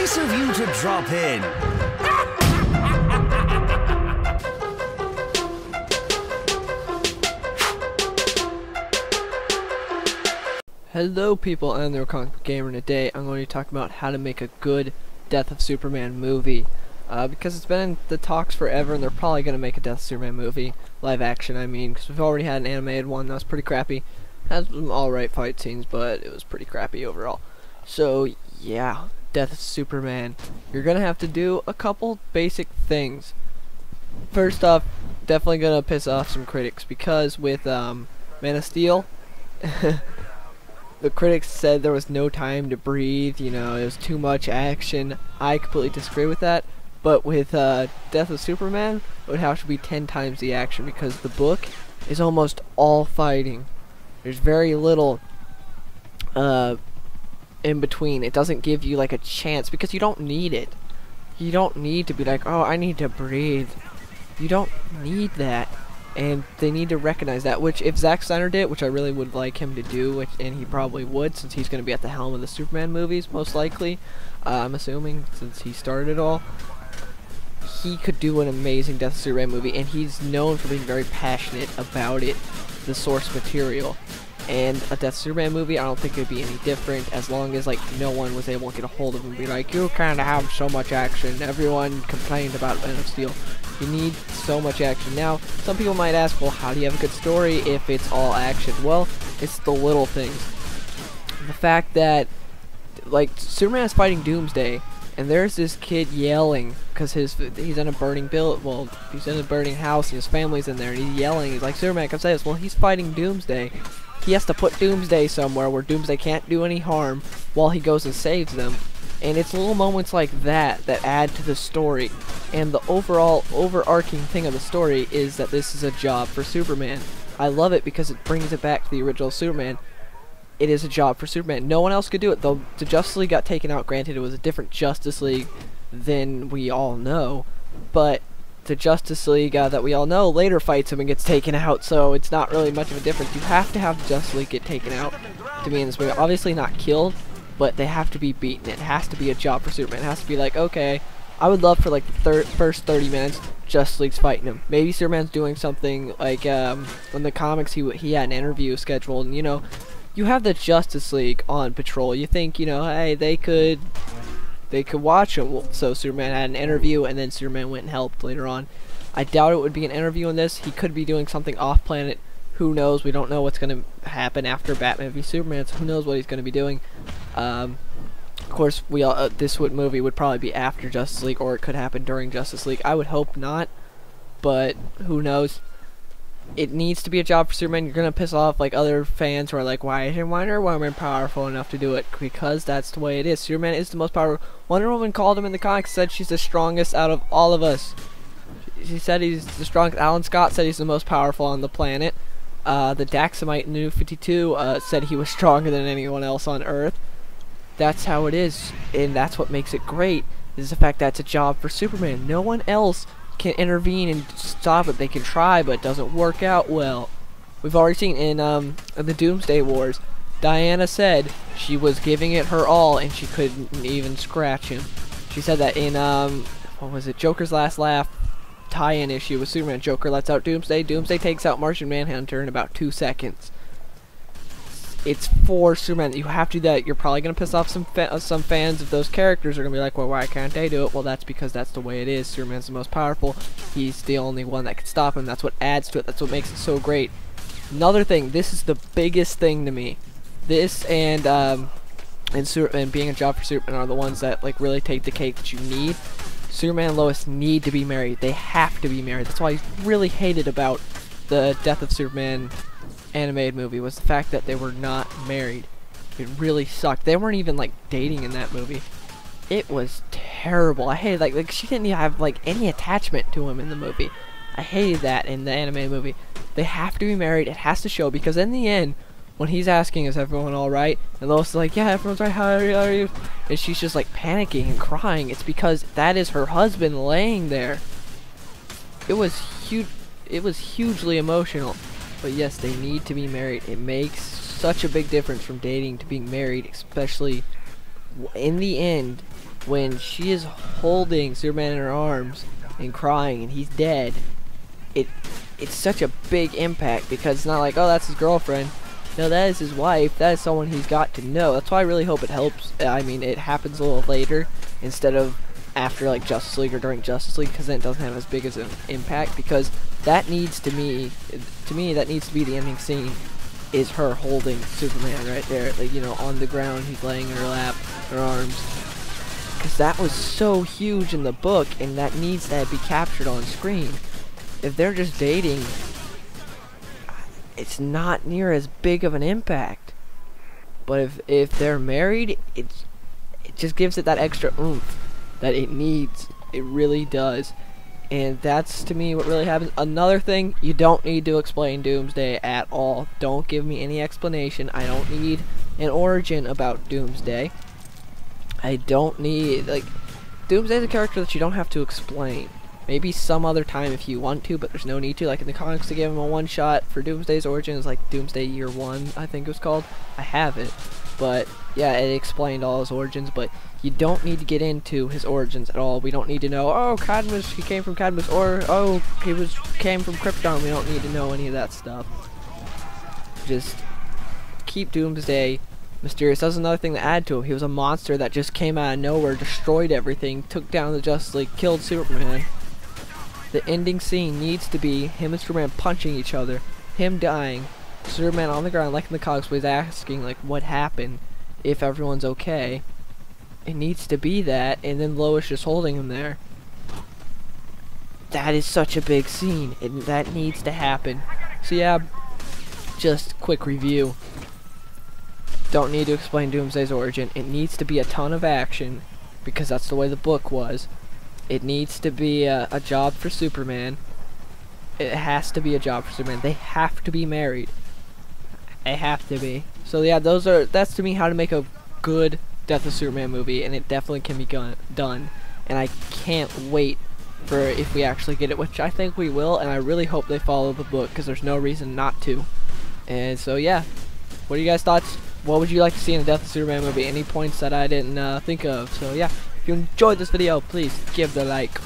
Nice of you to drop in. Hello people, I'm the Comic Gamer, and today I'm going to talk about how to make a good Death of Superman movie. Because it's been in the talks forever, and they're probably going to make a Death of Superman movie. Live action, I mean, because we've already had an animated one that was pretty crappy. Had some alright fight scenes, but it was pretty crappy overall. So, yeah, Death of Superman. You're going to have to do a couple basic things. First off, definitely going to piss off some critics, because with Man of Steel... The critics said there was no time to breathe, you know, it was too much action. I completely disagree with that. But with Death of Superman, it would have to be 10 times the action, because the book is almost all fighting. There's very little in between. It doesn't give you like a chance, because you don't need it. You don't need to be like, oh, I need to breathe. You don't need that. And they need to recognize that, which if Zack Snyder did, which I really would like him to do, and he probably would, since he's going to be at the helm of the Superman movies, most likely, I'm assuming, since he started it all, he could do an amazing Death of Superman movie, and he's known for being very passionate about it, the source material. And a Death of Superman movie, I don't think it would be any different, as long as, like, no one was able to get a hold of him and be like, you kind of have so much action, everyone complained about Man of Steel. You need so much action. Now, some people might ask, well, how do you have a good story if it's all action? Well, it's the little things. The fact that, like, Superman is fighting Doomsday, and there's this kid yelling because he's in a burning he's in a burning house, and his family's in there, and he's yelling. He's like, Superman, come save us. Well, he's fighting Doomsday. He has to put Doomsday somewhere where Doomsday can't do any harm while he goes and saves them. And it's little moments like that that add to the story. And the overall overarching thing of the story is that this is a job for Superman. I love it because it brings it back to the original Superman. It is a job for Superman. No one else could do it, though. The Justice League got taken out. Granted, it was a different Justice League than we all know. But the Justice League that we all know later fights him and gets taken out, so it's not really much of a difference. You have to have the Justice League get taken out to be in this movie. Obviously not killed, but they have to be beaten. It has to be a job for Superman. It has to be like, okay, I would love for like the first 30 minutes, Justice League's fighting him. Maybe Superman's doing something like in the comics he had an interview scheduled, and you know, you have the Justice League on patrol. You think, you know, hey, they could watch him. Well, so Superman had an interview, and then Superman went and helped later on. I doubt it would be an interview in this. He could be doing something off planet. Who knows? We don't know what's going to happen after Batman v Superman, so who knows what he's going to be doing. Of course, this movie would probably be after Justice League, or it could happen during Justice League. I would hope not, but who knows. It needs to be a job for Superman. You're going to piss off like other fans who are like, why isn't Wonder Woman powerful enough to do it? Because that's the way it is. Superman is the most powerful. Wonder Woman called him in the comics, said she's the strongest out of all of us. She said he's the strongest. Alan Scott said he's the most powerful on the planet. The Daxamite in New 52 said he was stronger than anyone else on Earth. That's how it is, and that's what makes it great, is the fact that it's a job for Superman. No one else can intervene and stop it. They can try, but it doesn't work out well. We've already seen in the Doomsday Wars, Diana said she was giving it her all, and she couldn't even scratch him. She said that in, what was it, Joker's Last Laugh tie-in issue with Superman. Joker lets out Doomsday. Doomsday takes out Martian Manhunter in about 2 seconds. It's for Superman. You have to do that. You're probably going to piss off some fans of those characters. Are going to be like, well, why can't they do it? Well, that's because that's the way it is. Superman's the most powerful. He's the only one that can stop him. That's what adds to it. That's what makes it so great. Another thing, this is the biggest thing to me. This and being a job for Superman are the ones that like really take the cake that you need. Superman and Lois need to be married. They have to be married. That's why I really hated about the Death of Superman animated movie, was the fact that they were not married. It really sucked. They weren't even like dating in that movie. It was terrible. I hated like she didn't even have like any attachment to him in the movie. I hated that in the animated movie. They have to be married. It has to show, because in the end, when he's asking, is everyone alright? And Lois is like, yeah, everyone's right, how are you? And she's just like panicking and crying. It's because that is her husband laying there. It was huge. It was hugely emotional. But yes, they need to be married. It makes such a big difference from dating to being married, especially in the end. when she is holding Superman in her arms and crying and he's dead, it's such a big impact, because it's not like, oh, that's his girlfriend. No, that is his wife. That is someone he's got to know. That's why I really hope it helps. I mean, it happens a little later instead of after like Justice League or during Justice League, because then it doesn't have as big as an impact. Because that needs to me, that needs to be the ending scene, is her holding Superman right there, like, you know, on the ground. He's laying in her lap, her arms. Because that was so huge in the book, and that needs to be captured on screen. If they're just dating, it's not near as big of an impact. But if they're married, it just gives it that extra oomph that it needs. It really does. And that's, to me, what really happens. Another thing, you don't need to explain Doomsday at all. Don't give me any explanation. I don't need an origin about Doomsday. I don't need, like, Doomsday's a character that you don't have to explain. Maybe some other time if you want to, but there's no need to. Like in the comics, they give him a one-shot for Doomsday's origins, like Doomsday Year 1, I think it was called. I have it. But, yeah, it explained all his origins, but you don't need to get into his origins at all. We don't need to know, oh, Cadmus, he came from Cadmus, or, oh, came from Krypton. We don't need to know any of that stuff. Just keep Doomsday mysterious. That's another thing to add to him. He was a monster that just came out of nowhere, destroyed everything, took down the Justice League, killed Superman. The ending scene needs to be him and Superman punching each other, him dying, Superman on the ground like in the comics was asking like what happened, if everyone's okay. It needs to be that, and then Lois just holding him there. That is such a big scene, and that needs to happen. So yeah, just quick review. Don't need to explain Doomsday's origin. It needs to be a ton of action, because that's the way the book was. It needs to be a job for Superman. It has to be a job for Superman. They have to be married. They have to be. So yeah, that's to me how to make a good Death of Superman movie, and it definitely can be done. And I can't wait for if we actually get it, which I think we will, and I really hope they follow the book, because there's no reason not to. And so yeah, what are you guys' thoughts? What would you like to see in a Death of Superman movie? Any points that I didn't think of? So yeah, if you enjoyed this video, please give the like.